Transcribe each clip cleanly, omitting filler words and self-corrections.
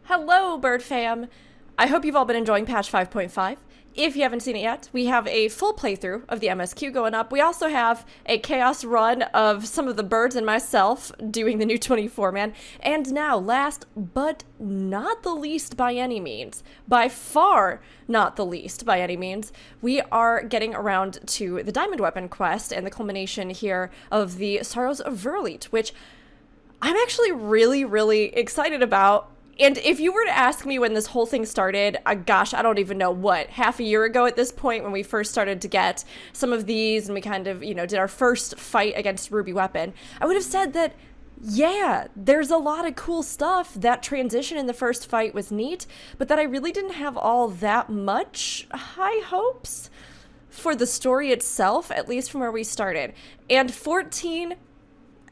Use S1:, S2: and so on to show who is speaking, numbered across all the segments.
S1: Hello, Bird fam! I hope you've all been enjoying patch 5.5. If you haven't seen it yet, we have a full playthrough of the MSQ going up. We also have a chaos run of some of the birds and myself doing the new 24-man. And now, last but not the least by any means, by far not the least by any means, we are getting around to the Diamond Weapon quest and the culmination here of the Sorrows of Werlyt, which I'm actually really excited about. And if you were to ask me when this whole thing started, gosh, I don't even know what, half a year ago at this point when we first started to get some of these and we kind of, did our first fight against Ruby Weapon, I would have said that, yeah, there's a lot of cool stuff. That transition in the first fight was neat, but that I really didn't have all that much high hopes for the story itself, at least from where we started. And 14...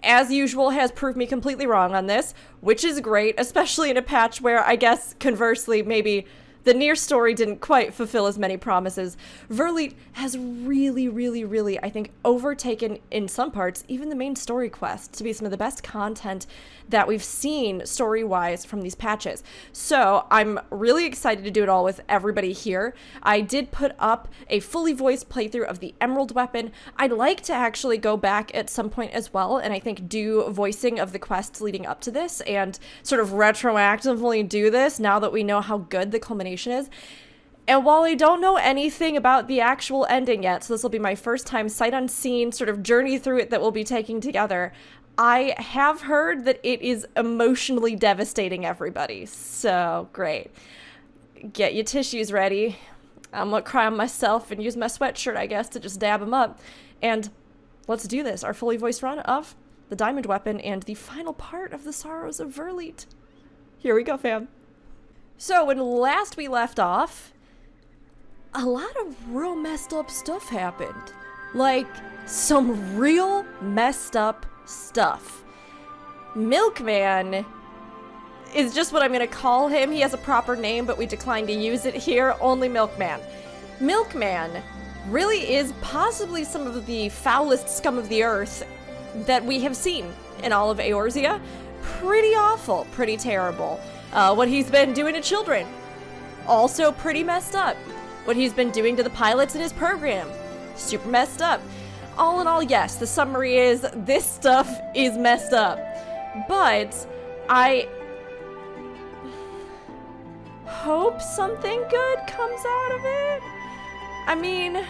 S1: as usual, has proved me completely wrong on this, which is great, especially in a patch where, I guess, conversely, maybe the near story didn't quite fulfill as many promises. Werlyt has really, I think, overtaken, in some parts, even the main story quests to be some of the best content that we've seen story-wise from these patches. So I'm really excited to do it all with everybody here. I did put up a fully voiced playthrough of the Emerald Weapon. I'd like to actually go back at some point as well, and I think do voicing of the quests leading up to this, and sort of retroactively do this now that we know how good the culmination is. And while I don't know anything about the actual ending yet, so this will be my first time sight unseen sort of journey through it that we'll be taking together, I have heard that it is emotionally devastating everybody. So great. Get your tissues ready. I'm gonna cry on myself and use my sweatshirt, I guess, to just dab them up. And let's do this, our fully voiced run of the Diamond Weapon and the final part of the Sorrows of Werlyt. Here we go, fam. So when last we left off, a lot of real messed up stuff happened. Like, some real messed up stuff. Milkman is just what I'm gonna call him. He has a proper name, but we declined to use it here. Only Milkman. Milkman really is possibly some of the foulest scum of the earth that we have seen in all of Eorzea. Pretty awful, pretty terrible. What he's been doing to children, also pretty messed up. What he's been doing to the pilots in his program, super messed up. All in all, yes, the summary is this stuff is messed up. But I hope something good comes out of it. I mean,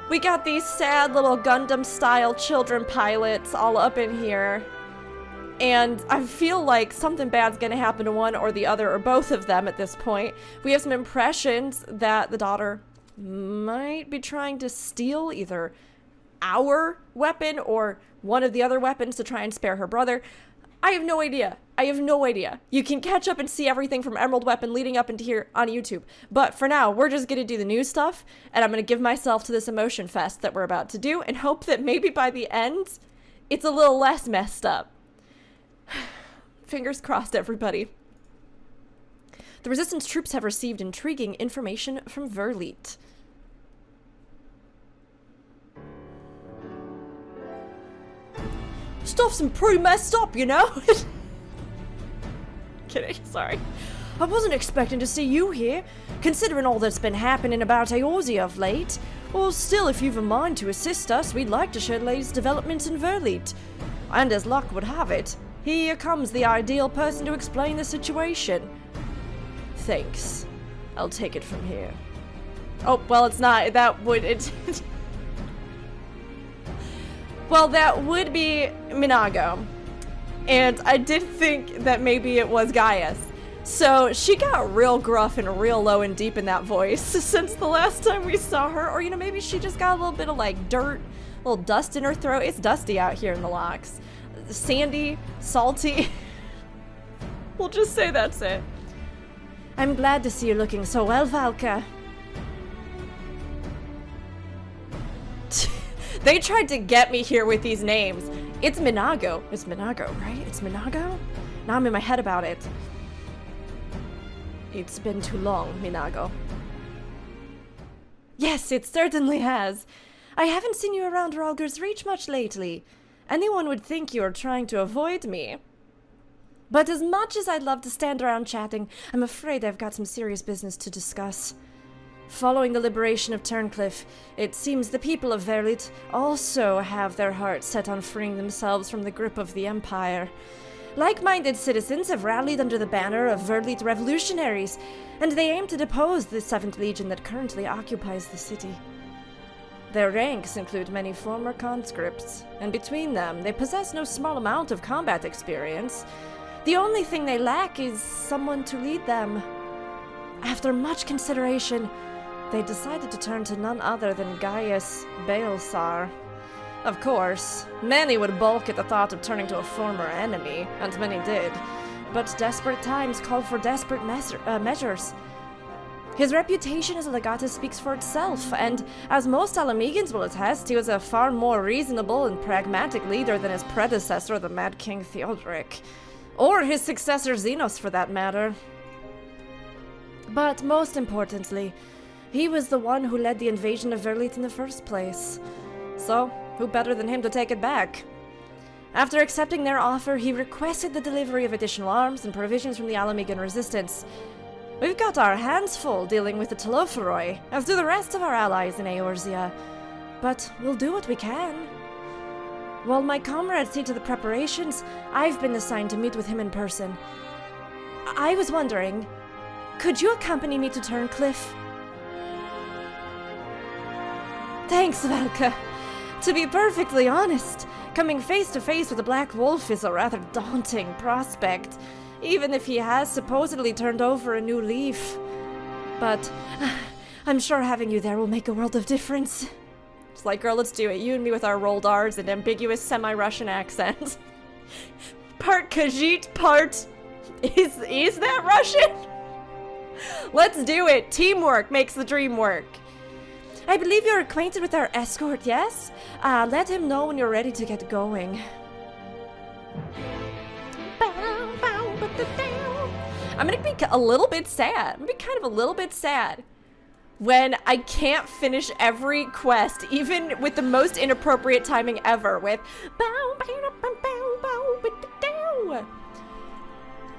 S1: we got these sad little Gundam-style children pilots all up in here. And I feel like something bad's gonna happen to one or the other, or both of them at this point. We have some impressions that the daughter might be trying to steal either our weapon or one of the other weapons to try and spare her brother. I have no idea. You can catch up and see everything from Emerald Weapon leading up into here on YouTube. But for now, we're just gonna do the new stuff, and I'm gonna give myself to this emotion fest that we're about to do and hope that maybe by the end, it's a little less messed up. Fingers crossed, everybody. The Resistance troops have received intriguing information from Werlyt. Stuff's pretty messed up, you know? Kidding, sorry. I wasn't expecting to see you here, considering all that's been happening about Eorzea of late. Well, still, if you've a mind to assist us, we'd like to share the latest developments in Werlyt. And as luck would have it, here comes the ideal person to explain the situation. Thanks. I'll take it from here. Oh, well, it's not. That would... Well, that would be Minago. And I did think that maybe it was Gaius. So she got real gruff and real low and deep in that voice since the last time we saw her. Or, maybe she just got a little bit of, like, dirt, a little dust in her throat. It's dusty out here in the locks. Sandy, salty. We'll just say that's it. I'm glad to see you looking so well, Valka. They tried to get me here with these names. It's Minago. It's Minago, right? It's Minago? Now I'm in my head about it. It's been too long, Minago. Yes, it certainly has. I haven't seen you around Ralger's Reach much lately. Anyone would think you are trying to avoid me. But as much as I'd love to stand around chatting, I'm afraid I've got some serious business to discuss. Following the liberation of Turncliffe, it seems the people of Werlyt also have their hearts set on freeing themselves from the grip of the Empire. Like-minded citizens have rallied under the banner of Werlyt revolutionaries, and they aim to depose the 7th Legion that currently occupies the city. Their ranks include many former conscripts, and between them, they possess no small amount of combat experience. The only thing they lack is someone to lead them. After much consideration, they decided to turn to none other than Gaius Balsar. Of course, many would balk at the thought of turning to a former enemy, and many did, but desperate times called for desperate measures. His reputation as a legatus speaks for itself, and as most Alamegans will attest, he was a far more reasonable and pragmatic leader than his predecessor, the Mad King Theodoric. Or his successor Xenos, for that matter. But most importantly, he was the one who led the invasion of Werlyt in the first place. So, who better than him to take it back? After accepting their offer, he requested the delivery of additional arms and provisions from the Alamegan resistance. We've got our hands full dealing with the Telophoroi, as do the rest of our allies in Eorzea. But we'll do what we can. While my comrades see to the preparations, I've been assigned to meet with him in person. I was wondering, could you accompany me to Turncliffe? Thanks, Valka. To be perfectly honest, coming face to face with a black wolf is a rather daunting prospect, even if he has supposedly turned over a new leaf. But I'm sure having you there will make a world of difference. It's like, girl, let's do it. You and me with our rolled R's and ambiguous semi-Russian accents. Part Khajiit, part... Is that Russian? Let's do it. Teamwork makes the dream work. I believe you're acquainted with our escort, yes? Let him know when you're ready to get going. I'm gonna be a little bit sad. I'm gonna be kind of a little bit sad when I can't finish every quest, even with the most inappropriate timing ever, with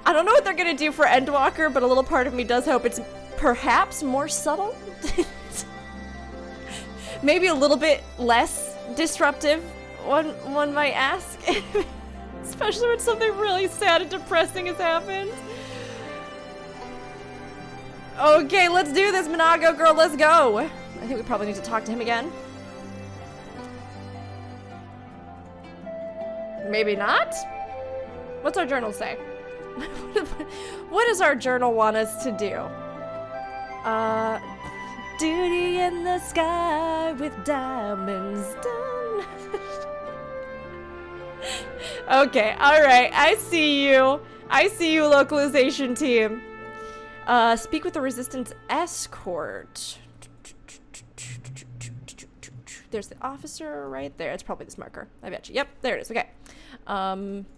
S1: I don't know what they're gonna do for Endwalker, but a little part of me does hope it's perhaps more subtle. Maybe a little bit less disruptive, one might ask. Especially when something really sad and depressing has happened. Okay, let's do this, Monago girl, let's go. I think we probably need to talk to him again. Maybe not? What's our journal say? What does our journal want us to do? Duty in the sky with diamonds done. Okay, alright, I see you. I see you, localization team. Speak with the Resistance escort. There's the officer right there. It's probably this marker. I bet you. Yep, there it is. Okay.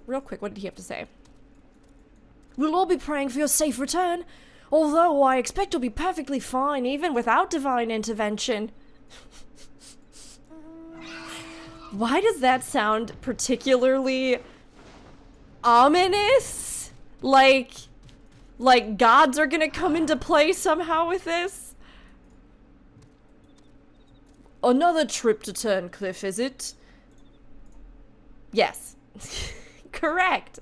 S1: Real quick, what did he have to say? We'll all be praying for your safe return, although I expect you'll be perfectly fine even without divine intervention. Why does that sound particularly ominous? Like gods are gonna come into play somehow with this? Another trip to Turncliffe, is it? Yes. Correct.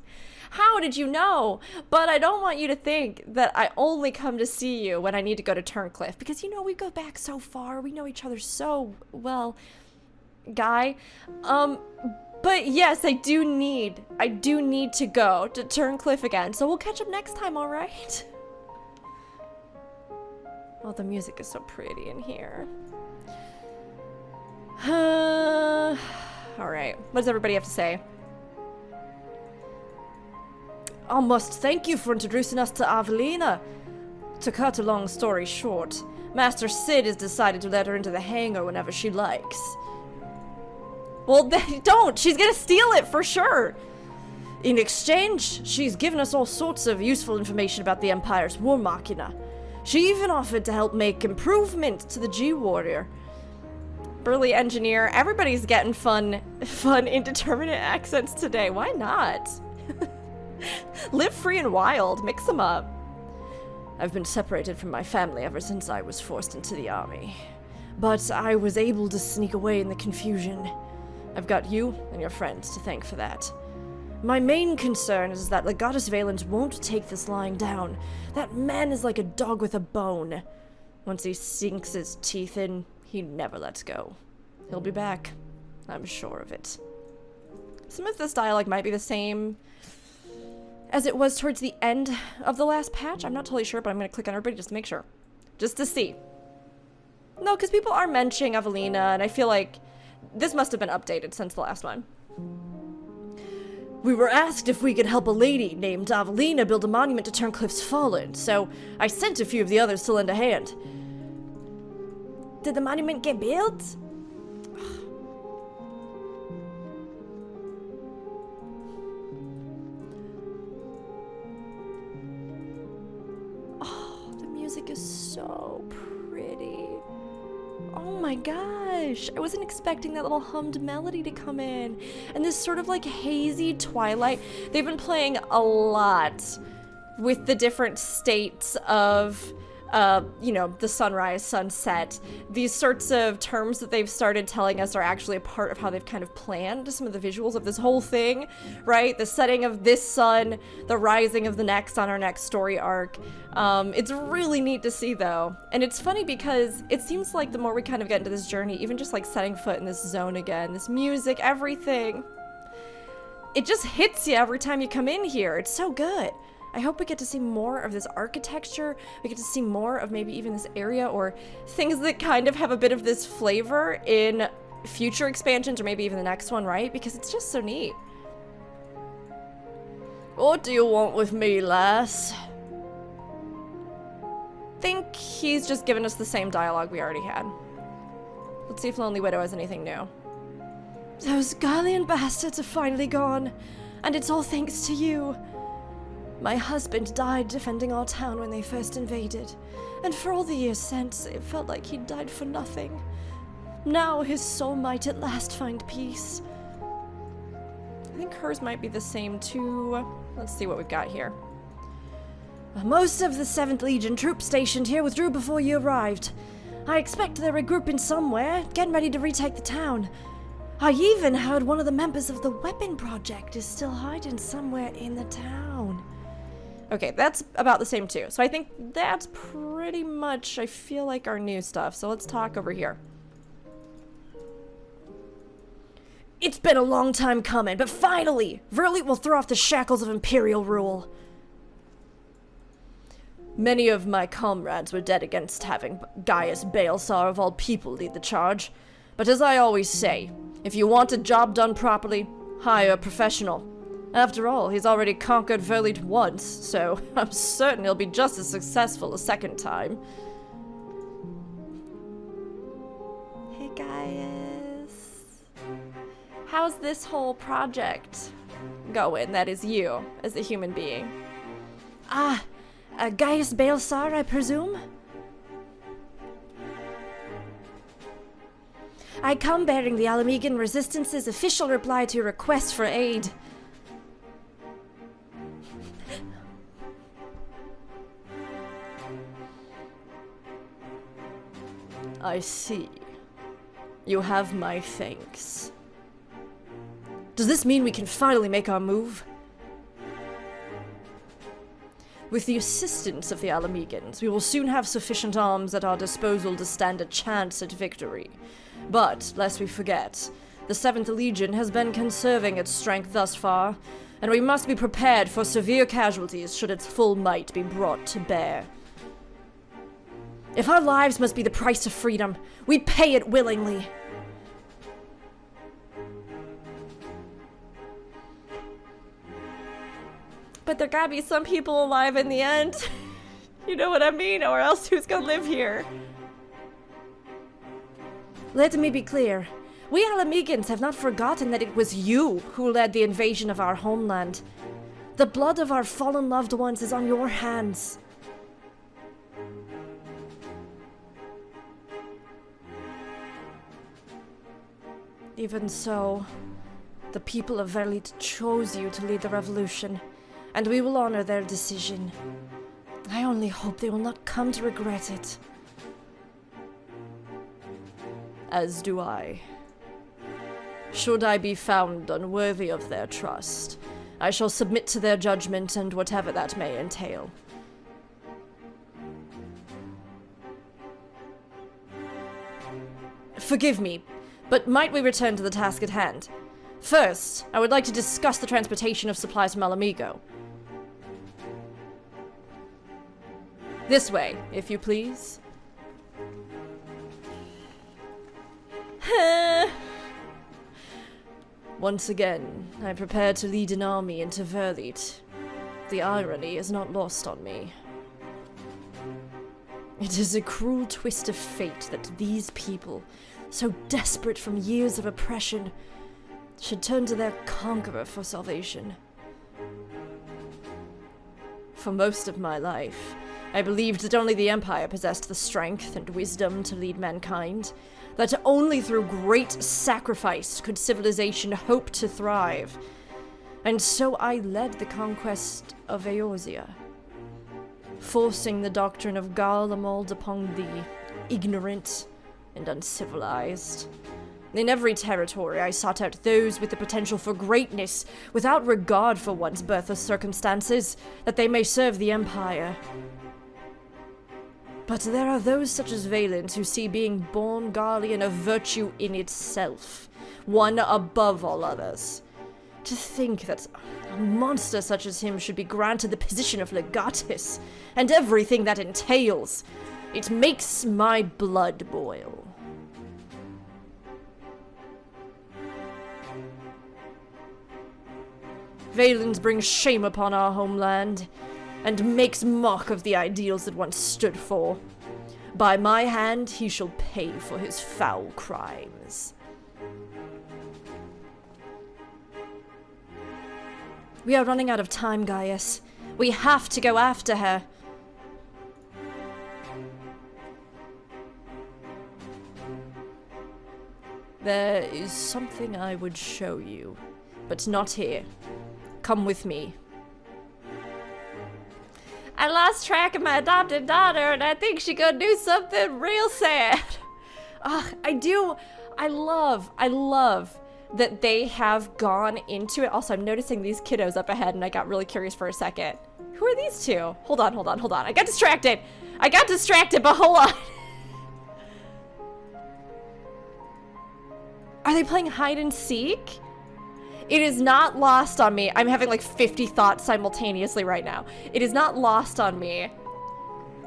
S1: How did you know? But I don't want you to think that I only come to see you when I need to go to Turncliffe, because, you know, we go back so far. We know each other so well, Guy. But yes, I do need to go to Turncliffe again, so we'll catch up next time, alright? Oh, the music is so pretty in here. Alright, what does everybody have to say? I must thank you for introducing us to Avelina. To cut a long story short, Master Sid has decided to let her into the hangar whenever she likes. Well, then don't! She's gonna steal it, for sure! In exchange, she's given us all sorts of useful information about the Empire's war machina. She even offered to help make improvements to the G-Warrior. Burly engineer, everybody's getting fun, indeterminate accents today. Why not? Live free and wild. Mix them up. I've been separated from my family ever since I was forced into the army. But I was able to sneak away in the confusion. I've got you and your friends to thank for that. My main concern is that Legatus Valens won't take this lying down. That man is like a dog with a bone. Once he sinks his teeth in, he never lets go. He'll be back. I'm sure of it. Some of this dialogue might be the same as it was towards the end of the last patch. I'm not totally sure, but I'm going to click on everybody just to make sure. Just to see. No, because people are mentioning Evelina, and I feel like this must have been updated since the last one. We were asked if we could help a lady named Avelina build a monument to Turncliffe's Fallen, so I sent a few of the others to lend a hand. Did the monument get built? Oh, the music is so pretty. Oh my gosh, I wasn't expecting that little hummed melody to come in. And this sort of like hazy twilight. They've been playing a lot with the different states of, you know, the sunrise, sunset. These sorts of terms that they've started telling us are actually a part of how they've kind of planned some of the visuals of this whole thing, right? The setting of this sun, the rising of the next on our next story arc. It's really neat to see though. And it's funny because it seems like the more we kind of get into this journey, even just like setting foot in this zone again, this music, everything, it just hits you every time you come in here. It's so good. I hope we get to see more of this architecture. We get to see more of maybe even this area or things that kind of have a bit of this flavor in future expansions or maybe even the next one, right? Because it's just so neat. What do you want with me, lass? Think he's just given us the same dialogue we already had. Let's see if Lonely Widow has anything new. Those Gallian bastards are finally gone, and it's all thanks to you. My husband died defending our town when they first invaded, and for all the years since, it felt like he'd died for nothing. Now his soul might at last find peace. I think hers might be the same too. Let's see what we've got here. Most of the 7th Legion troops stationed here withdrew before you arrived. I expect they're regrouping somewhere, getting ready to retake the town. I even heard one of the members of the weapon project is still hiding somewhere in the town. Okay, that's about the same too. So I think that's pretty much, I feel like, our new stuff. So let's talk over here. It's been a long time coming, but finally, Werlyt will throw off the shackles of Imperial rule. Many of my comrades were dead against having Gaius Balesar of all people lead the charge. But as I always say, if you want a job done properly, hire a professional. After all, he's already conquered Werlyt once, so I'm certain he'll be just as successful a second time. Hey, Gaius. How's this whole project going? That is you, as a human being. Gaius Balesar, I presume? I come bearing the Alamegan Resistance's official reply to your request for aid. I see. You have my thanks. Does this mean we can finally make our move? With the assistance of the Alamegans, we will soon have sufficient arms at our disposal to stand a chance at victory. But, lest we forget, the 7th Legion has been conserving its strength thus far, and we must be prepared for severe casualties should its full might be brought to bear. If our lives must be the price of freedom, we pay it willingly. But there gotta be some people alive in the end. You know what I mean? Or else who's gonna live here? Let me be clear. We Alamegans have not forgotten that it was you who led the invasion of our homeland. The blood of our fallen loved ones is on your hands. Even so, the people of Werlyt chose you to lead the revolution, and we will honor their decision. I only hope they will not come to regret it. As do I. Should I be found unworthy of their trust, I shall submit to their judgment and whatever that may entail. Forgive me, but might we return to the task at hand? First, I would like to discuss the transportation of supplies from Alamigo. This way, if you please. Once again, I prepare to lead an army into Werlyt. The irony is not lost on me. It is a cruel twist of fate that these people, so desperate from years of oppression, should turn to their conqueror for salvation. For most of my life, I believed that only the Empire possessed the strength and wisdom to lead mankind, that only through great sacrifice could civilization hope to thrive. And so I led the conquest of Eorzea, forcing the doctrine of Garlemald upon the ignorant and uncivilized. In every territory, I sought out those with the potential for greatness, without regard for one's birth or circumstances, that they may serve the Empire. But there are those such as Vaylint who see being born Garlean a virtue in itself, one above all others. To think that a monster such as him should be granted the position of legatus, and everything that entails, it makes my blood boil. Vaylint brings shame upon our homeland, and makes mock of the ideals it once stood for. By my hand, he shall pay for his foul crimes. We are running out of time, Gaius. We have to go after her. There is something I would show you, but not here. Come with me. I lost track of my adopted daughter, and I think she gonna do something real sad. I love that they have gone into it. Also, I'm noticing these kiddos up ahead, and I got really curious for a second. Who are these two? Hold on. I got distracted, but hold on. Are they playing hide and seek? It is not lost on me. I'm having like 50 thoughts simultaneously right now. It is not lost on me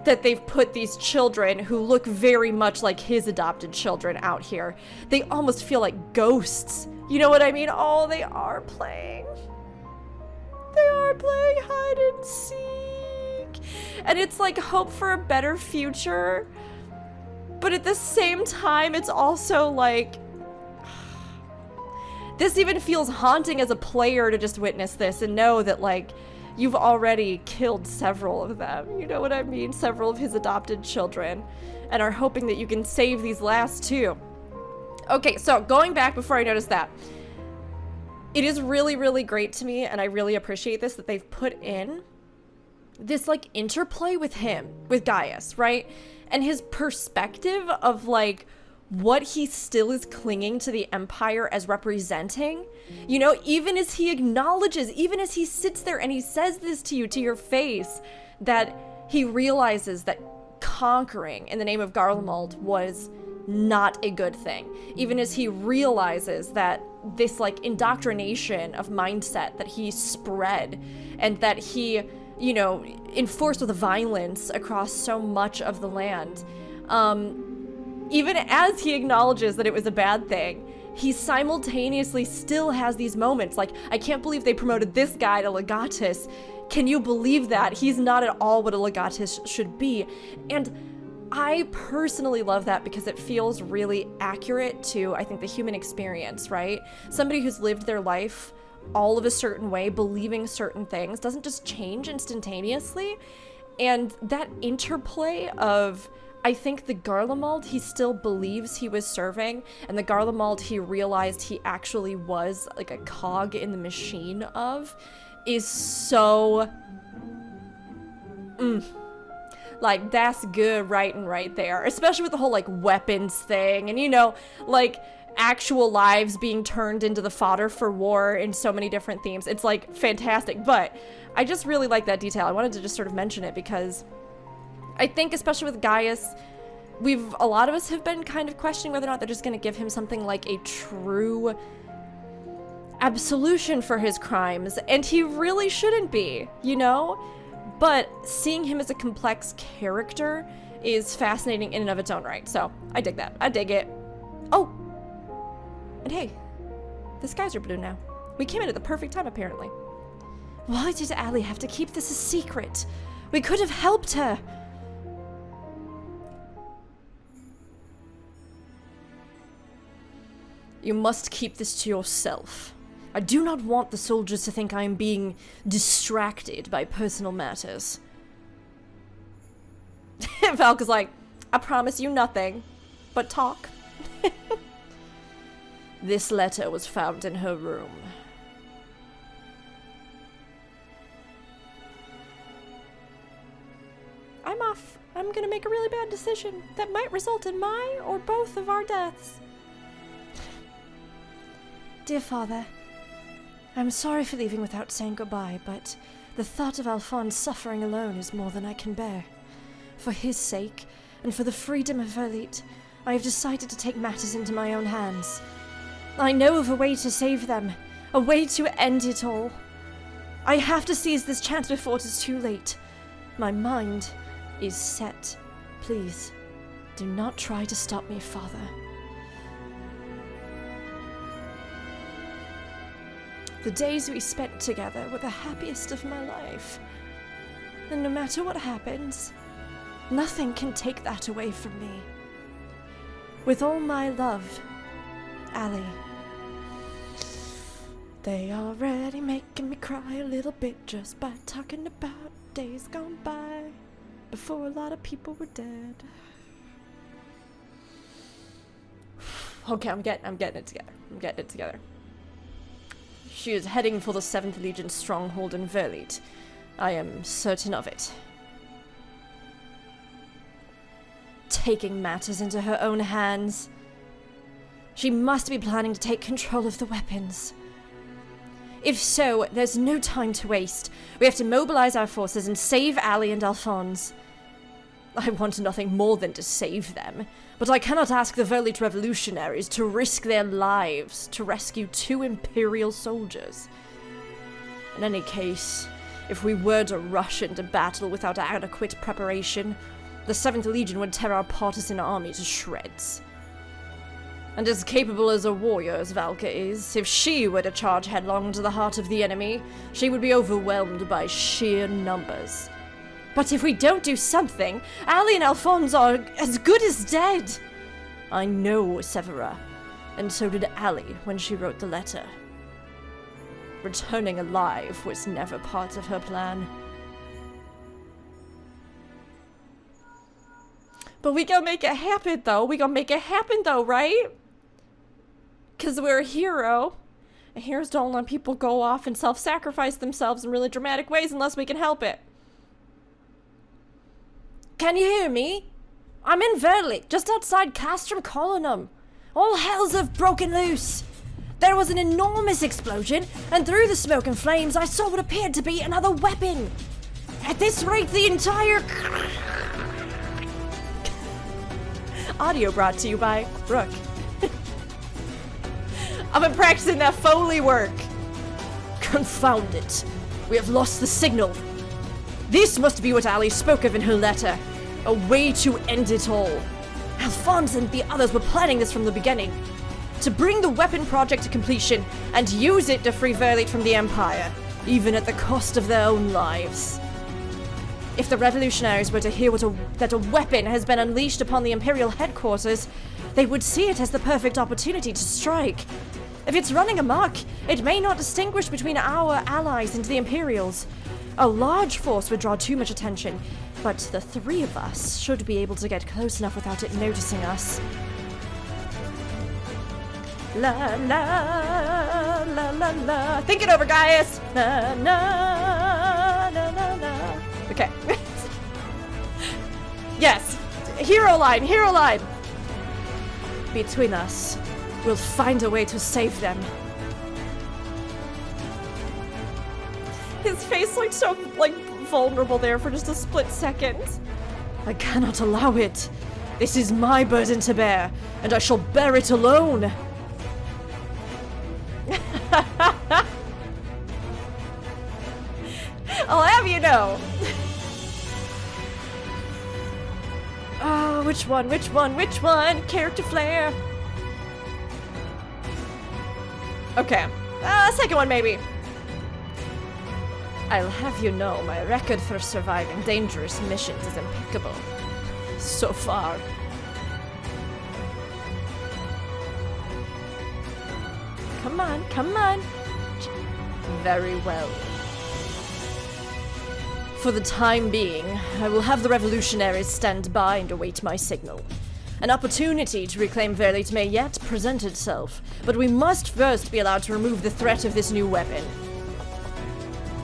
S1: that they've put these children who look very much like his adopted children out here. They almost feel like ghosts. You know what I mean? Oh, they are playing. They are playing hide and seek. And it's like hope for a better future. But at the same time, it's also like, this even feels haunting as a player to just witness this and know that, like, you've already killed several of them. You know what I mean? Several of his adopted children. And are hoping that you can save these last two. Okay, so going back before I noticed that. It is really, really great to me, and I really appreciate this, that they've put in this, like, interplay with him, with Gaius, right? And his perspective of, like, what he still is clinging to the Empire as representing, you know, even as he acknowledges, even as he sits there and he says this to you, to your face, that he realizes that conquering in the name of Garlemald was not a good thing. Even as he realizes that this, like, indoctrination of mindset that he spread and that he, you know, enforced with violence across so much of the land, even as he acknowledges that it was a bad thing, he simultaneously still has these moments like, I can't believe they promoted this guy to legatus. Can you believe that? He's not at all what a legatus should be. And I personally love that because it feels really accurate to, I think, the human experience, right? Somebody who's lived their life all of a certain way, believing certain things, doesn't just change instantaneously. And that interplay of, I think, the Garlemald he still believes he was serving, and the Garlemald he realized he actually was like a cog in the machine of, is so... Like, that's good writing right there. Especially with the whole, like, weapons thing. And, you know, like, actual lives being turned into the fodder for war in so many different themes. It's, like, fantastic. But I just really like that detail. I wanted to just sort of mention it because I think, especially with Gaius, a lot of us have been kind of questioning whether or not they're just going to give him something like a true absolution for his crimes. And he really shouldn't be, you know? But seeing him as a complex character is fascinating in and of its own right. So, I dig that. I dig it. Oh! And hey, the skies are blue now. We came in at the perfect time, apparently. Why did Allie have to keep this a secret? We could have helped her! You must keep this to yourself. I do not want the soldiers to think I am being distracted by personal matters. Valka's like, I promise you nothing, but talk. This letter was found in her room. I'm off. I'm gonna make a really bad decision that might result in my or both of our deaths. Dear Father, I'm sorry for leaving without saying goodbye, but the thought of Alphonse suffering alone is more than I can bear. For his sake, and for the freedom of Werlyt, I have decided to take matters into my own hands. I know of a way to save them, a way to end it all. I have to seize this chance before it is too late. My mind is set. Please, do not try to stop me, Father. The days we spent together were the happiest of my life. And no matter what happens, nothing can take that away from me. With all my love, Allie. They already making me cry a little bit just by talking about days gone by before a lot of people were dead. Okay, I'm getting it together. I'm getting it together. She is heading for the 7th Legion stronghold in Werlyt. I am certain of it. Taking matters into her own hands. She must be planning to take control of the weapons. If so, there's no time to waste. We have to mobilize our forces and save Allie and Alphonse. I want nothing more than to save them, but I cannot ask the Werlyt revolutionaries to risk their lives to rescue 2 Imperial soldiers. In any case, if we were to rush into battle without adequate preparation, the 7th Legion would tear our partisan army to shreds. And as capable as a warrior as Valka is, if she were to charge headlong into the heart of the enemy, she would be overwhelmed by sheer numbers. But if we don't do something, Allie and Alphonse are as good as dead. I know Severa, and so did Allie when she wrote the letter. Returning alive was never part of her plan. But we gonna make it happen, though. We gonna make it happen, though, right? Because we're a hero. And heroes don't let people go off and self-sacrifice themselves in really dramatic ways unless we can help it. Can you hear me? I'm in Werlyt, just outside Castrum Colonum. All hells have broken loose. There was an enormous explosion, and through the smoke and flames I saw what appeared to be another weapon. At this rate, the entire... Audio brought to you by Brooke. I've been practicing that Foley work. Confound it. We have lost the signal. This must be what Allie spoke of in her letter. A way to end it all. Alphonse and the others were planning this from the beginning. To bring the weapon project to completion and use it to free Werlyt from the Empire, even at the cost of their own lives. If the revolutionaries were to hear that a weapon has been unleashed upon the Imperial headquarters, they would see it as the perfect opportunity to strike. If it's running amok, it may not distinguish between our allies and the Imperials. A large force would draw too much attention, but the 3 of us should be able to get close enough without it noticing us. La la la la la. Think it over, Gaius. La la la la la. Okay. Yes. Hero line. Hero line. Between us, we'll find a way to save them. His face looked so, like, vulnerable there for just a split second. I cannot allow it. This is my burden to bear, and I shall bear it alone. I'll have you know. Oh, which one? Which one? Which one? Character flair. Okay. Second one, maybe. I'll have you know my record for surviving dangerous missions is impeccable. So far. Come on, come on. Very well. For the time being, I will have the revolutionaries stand by and await my signal. An opportunity to reclaim Werlyt may yet present itself, but we must first be allowed to remove the threat of this new weapon.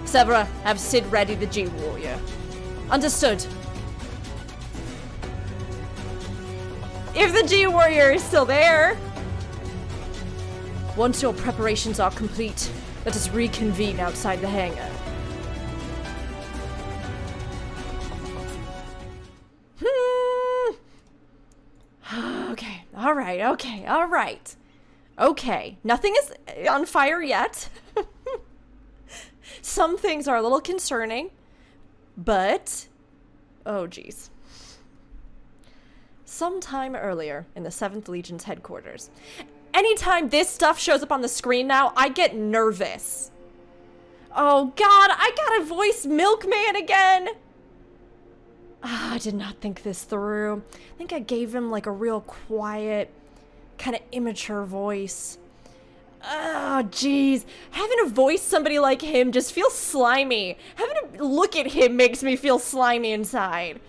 S1: Severa, have Sid ready the G-Warrior. Understood. If the G-Warrior is still there! Once your preparations are complete, let us reconvene outside the hangar. Okay, alright, okay, alright. Okay, nothing is on fire yet. Some things are a little concerning, but... oh, geez. Sometime earlier in the 7th Legion's headquarters. Anytime this stuff shows up on the screen now, I get nervous. Oh god, I gotta voice Milkman again! I did not think this through. I think I gave him like a real quiet, kind of immature voice. Oh, jeez. Having to voice somebody like him just feels slimy. Having to look at him makes me feel slimy inside.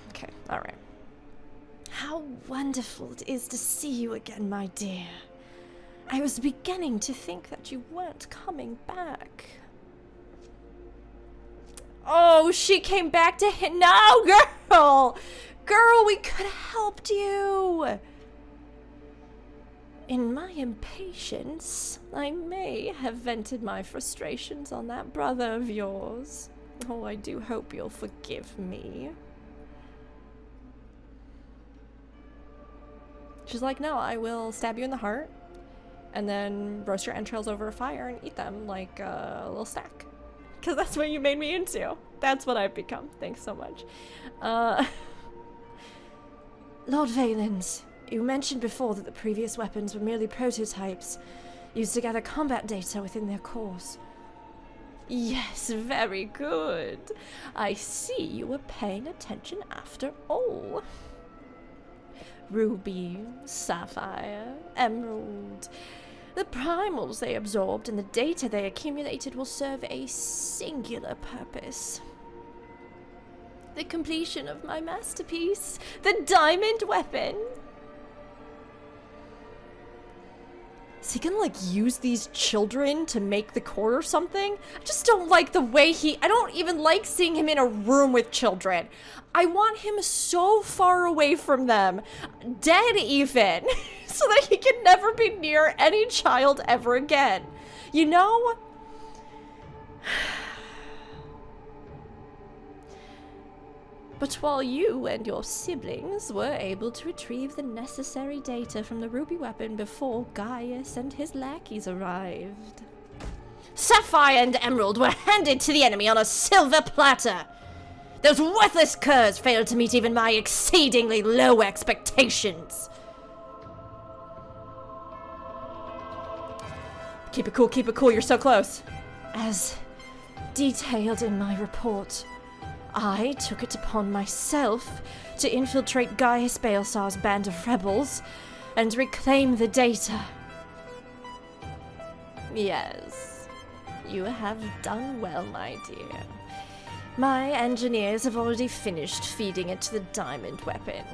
S1: Okay, alright. How wonderful it is to see you again, my dear. I was beginning to think that you weren't coming back. Oh, she came back to him. No, girl! Girl, we could have helped you. In my impatience, I may have vented my frustrations on that brother of yours. Oh, I do hope you'll forgive me. She's like, no, I will stab you in the heart and then roast your entrails over a fire and eat them like a little snack. Because that's what you made me into. That's what I've become. Thanks so much. Lord Valens, you mentioned before that the previous weapons were merely prototypes, used to gather combat data within their cores. Yes, very good. I see you were paying attention after all. Ruby, sapphire, emerald. The primals they absorbed and the data they accumulated will serve a singular purpose. The completion of my masterpiece, the diamond weapon. Is he gonna, like, use these children to make the core or something? I just don't like the way I don't even like seeing him in a room with children. I want him so far away from them, dead even, so that he can never be near any child ever again. You know? But while you and your siblings were able to retrieve the necessary data from the ruby weapon before Gaius and his lackeys arrived. Sapphire and emerald were handed to the enemy on a silver platter. Those worthless curs failed to meet even my exceedingly low expectations. Keep it cool, you're so close. As detailed in my report, I took it upon myself to infiltrate Gaius Baelsar's band of rebels and reclaim the data. Yes, you have done well, my dear. My engineers have already finished feeding it to the diamond weapon.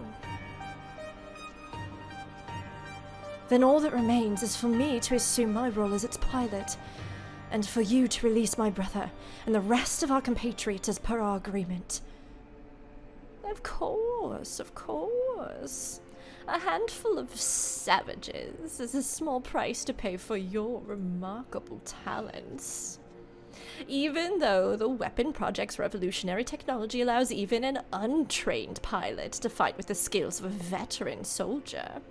S1: then all that remains is for me to assume my role as its pilot, and for you to release my brother and the rest of our compatriots as per our agreement. Of course, of course. A handful of savages is a small price to pay for your remarkable talents. Even though the weapon project's revolutionary technology allows even an untrained pilot to fight with the skills of a veteran soldier,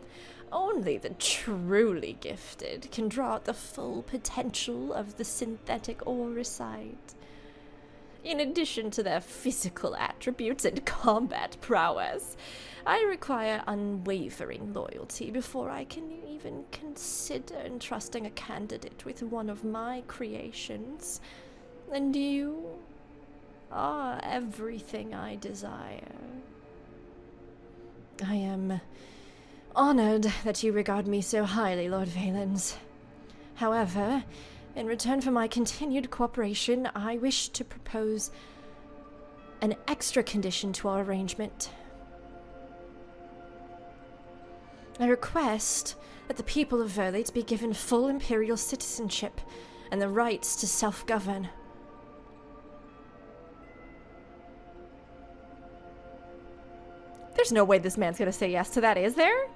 S1: only the truly gifted can draw out the full potential of the synthetic Auricide. In addition to their physical attributes and combat prowess, I require unwavering loyalty before I can even consider entrusting a candidate with one of my creations. And you are everything I desire. I am honored that you regard me so highly, Lord Valens. However, in return for my continued cooperation, I wish to propose an extra condition to our arrangement. I request that the people of Werlyt be given full imperial citizenship and the rights to self-govern. There's no way this man's gonna say yes to that, is there?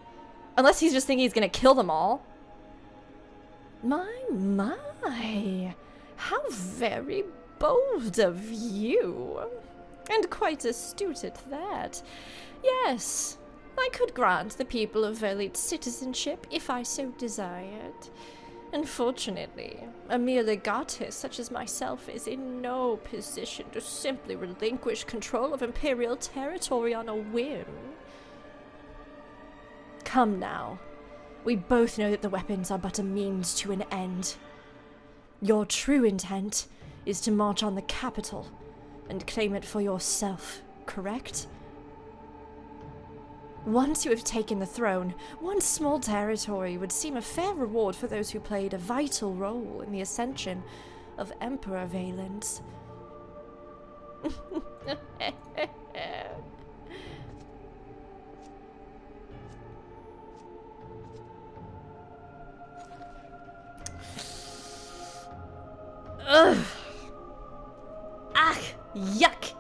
S1: Unless he's just thinking he's gonna kill them all. My, how very bold of you. And quite astute at that. Yes, I could grant the people of Werlyt citizenship if I so desired. Unfortunately, a mere legatus such as myself is in no position to simply relinquish control of imperial territory on a whim. Come now. We both know that the weapons are but a means to an end. Your true intent is to march on the capital and claim it for yourself, correct? Once you have taken the throne, one small territory would seem a fair reward for those who played a vital role in the ascension of Emperor Valens. Ugh. Ah, yuck,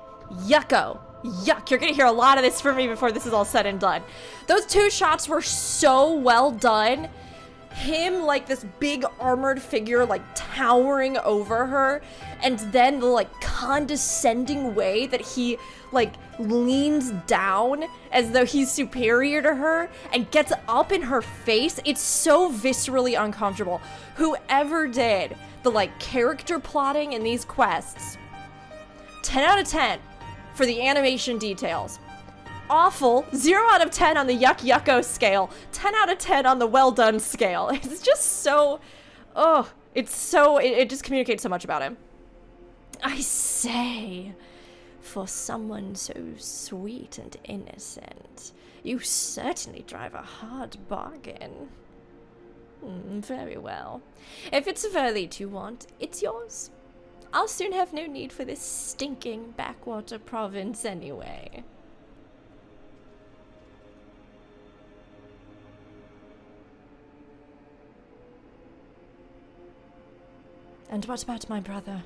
S1: yucko. Yuck, you're gonna hear a lot of this from me before this is all said and done. Those two shots were so well done. Him, like, this big armored figure, like, towering over her, and then the, like, condescending way that he, like, leans down as though he's superior to her and gets up in her face. It's so viscerally uncomfortable. Whoever did the, like, character plotting in these quests, 10 out of 10. For the animation details. Awful. 0 out of 10 on the yuck-yucko scale. 10 out of 10 on the well-done scale. It's just so... Oh, it's so... It just communicates so much about him. I say, for someone so sweet and innocent, you certainly drive a hard bargain. Very well. If it's Werlyt you want, it's yours. I'll soon have no need for this stinking backwater province anyway. And what about my brother?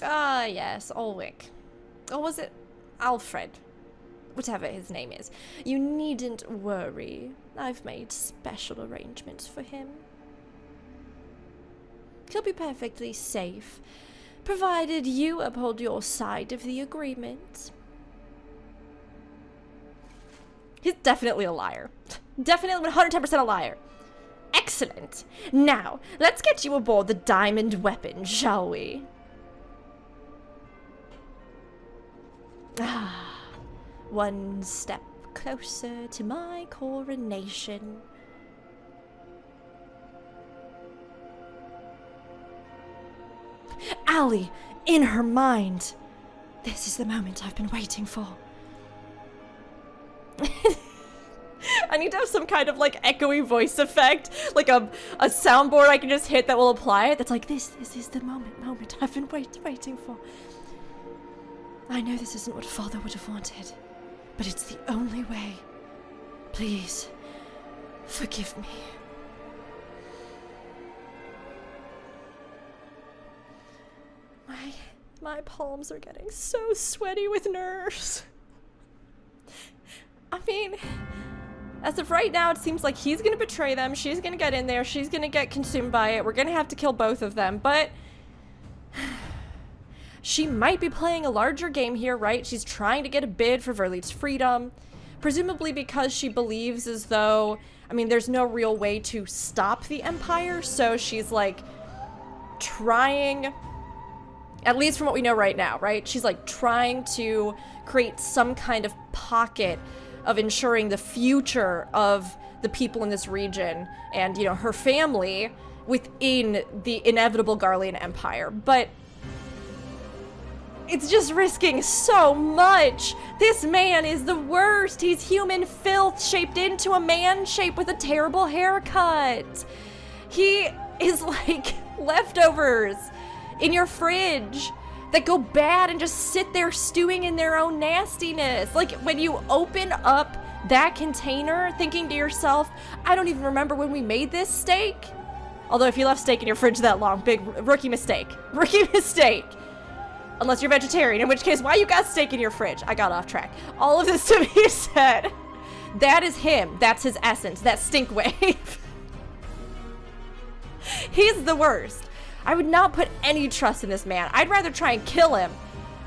S1: Ah, yes, Ulrich. Or was it Alfred? Whatever his name is. You needn't worry. I've made special arrangements for him. He'll be perfectly safe, provided you uphold your side of the agreement. He's definitely a liar. Definitely 110% a liar. Excellent. Now, let's get you aboard the diamond weapon, shall we? Ah, one step closer to my coronation. Allie, in her mind. This is the moment I've been waiting for. I need to have some kind of, like, echoey voice effect. Like a soundboard I can just hit that will apply it. That's like, this is the moment I've been waiting for. I know this isn't what Father would have wanted, but it's the only way. Please, forgive me. My palms are getting so sweaty with nerves. I mean, as of right now, it seems like he's gonna betray them, she's gonna get in there, she's gonna get consumed by it, we're gonna have to kill both of them, but she might be playing a larger game here, right? She's trying to get a bid for Werlyt's freedom, presumably because she believes as though, I mean, there's no real way to stop the Empire, so she's like trying, at least from what we know right now, right? She's like trying to create some kind of pocket of ensuring the future of the people in this region and, you know, her family within the inevitable Garlean Empire. But it's just risking so much. This man is the worst. He's human filth shaped into a man shape with a terrible haircut. He is like leftovers in your fridge that go bad and just sit there stewing in their own nastiness. Like when you open up that container thinking to yourself, I don't even remember when we made this steak. Although if you left steak in your fridge that long, big rookie mistake. Rookie mistake. Unless you're vegetarian, in which case, why you got steak in your fridge? I got off track. All of this to be said, that is him. That's his essence. That stink wave. He's the worst. I would not put any trust in this man. I'd rather try and kill him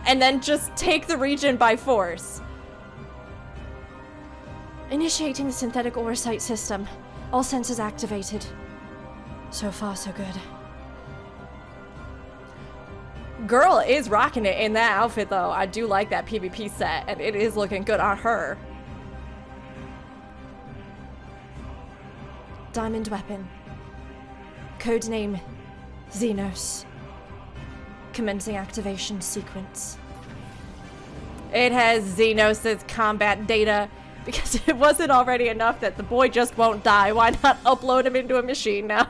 S1: and then just take the region by force. Initiating the synthetic oversight system. All sensors activated. So far, so good. Girl is rocking it in that outfit, though. I do like that PvP set, and it is looking good on her. Diamond weapon. Codename Xenos. Commencing activation sequence. It has Xenos' combat data because it wasn't already enough that the boy just won't die. Why not upload him into a machine now?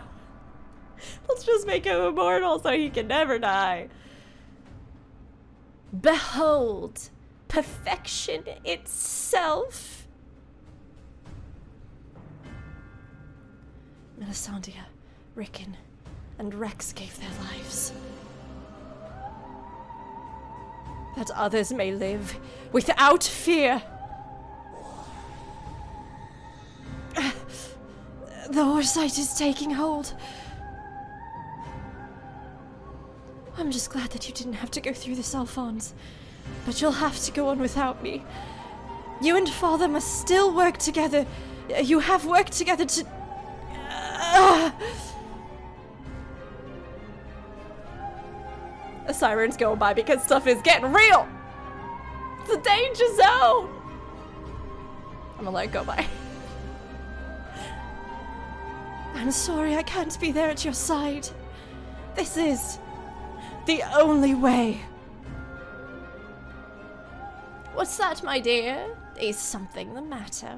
S1: Let's just make him immortal so he can never die. Behold, perfection itself. Melisandre, Rickon, and Rex gave their lives, that others may live without fear. The Oversight is taking hold. I'm just glad that you didn't have to go through this, Alphonse. But you'll have to go on without me. You and Father must still work together. You have worked together to... A siren's going by because stuff is getting real. It's a danger zone. I'm gonna let it go by. I'm sorry I can't be there at your side. This is the only way. What's that, my dear? Is something the matter?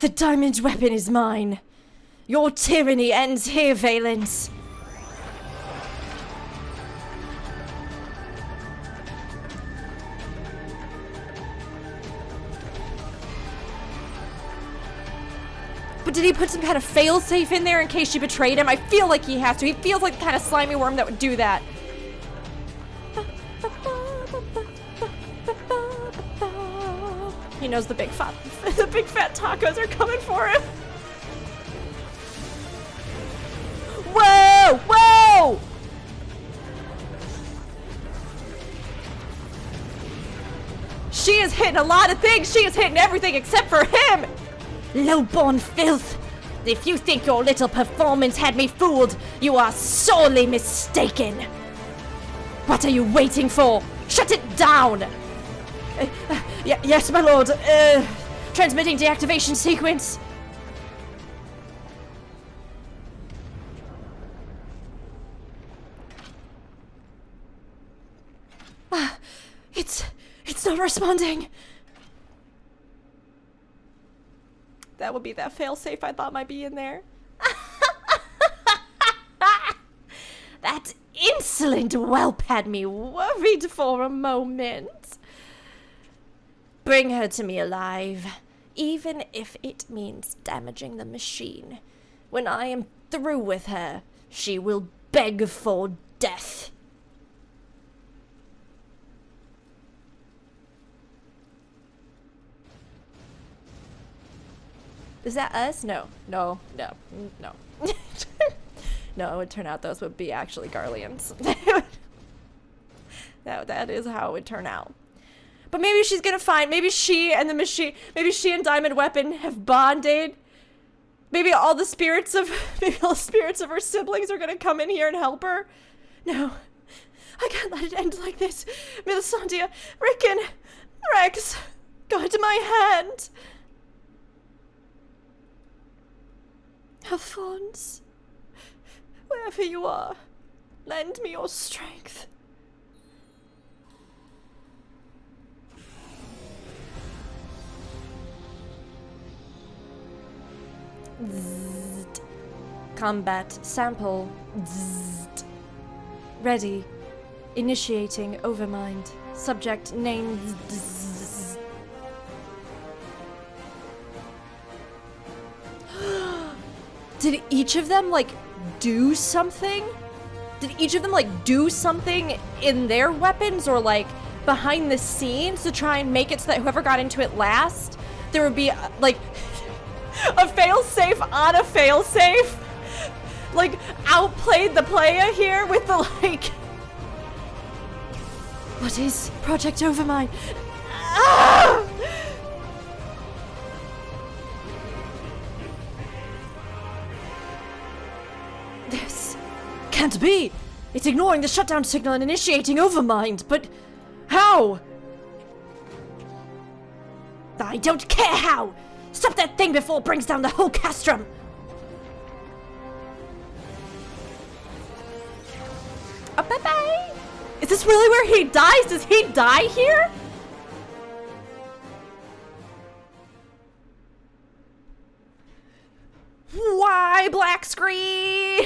S1: The diamond weapon is mine. Your tyranny ends here, Valence. But did he put some kind of failsafe in there in case she betrayed him? I feel like he has to. He feels like the kind of slimy worm that would do that. He knows the big fat tacos are coming for him. Whoa! Whoa! She is hitting a lot of things. She is hitting everything except for him. Low-born filth! If you think your little performance had me fooled, you are sorely mistaken! What are you waiting for? Shut it down! Yes, my lord. Transmitting deactivation sequence. It's not responding. That would be that failsafe I thought might be in there. That insolent whelp had me worried for a moment. Bring her to me alive, even if it means damaging the machine. When I am through with her, she will beg for death. Is that us? No. No. No. No. No, it would turn out those would be actually Garleans. That is how it would turn out. But maybe she's gonna find, maybe she and the machine, maybe she and Diamond Weapon have bonded. Maybe all the spirits of her siblings are gonna come in here and help her. No, I can't let it end like this. Melisandre, Rickon, Rex, guide my hand. Alphonse, wherever you are, lend me your strength. Zzzt. Combat sample. Zzzt. Ready. Initiating overmind. Subject name. Zzzt. Did each of them like do something? Did each of them like do something in their weapons or like behind the scenes to try and make it so that whoever got into it last, there would be like a fail-safe on a fail-safe? Like, outplayed the player here with the, like... What is Project Overmind? Ah! This can't be! It's ignoring the shutdown signal and initiating Overmind, but how? I don't care how! Stop that thing before it brings down the whole castrum! Bye-bye! Is this really where he dies? Does he die here? Why black screen?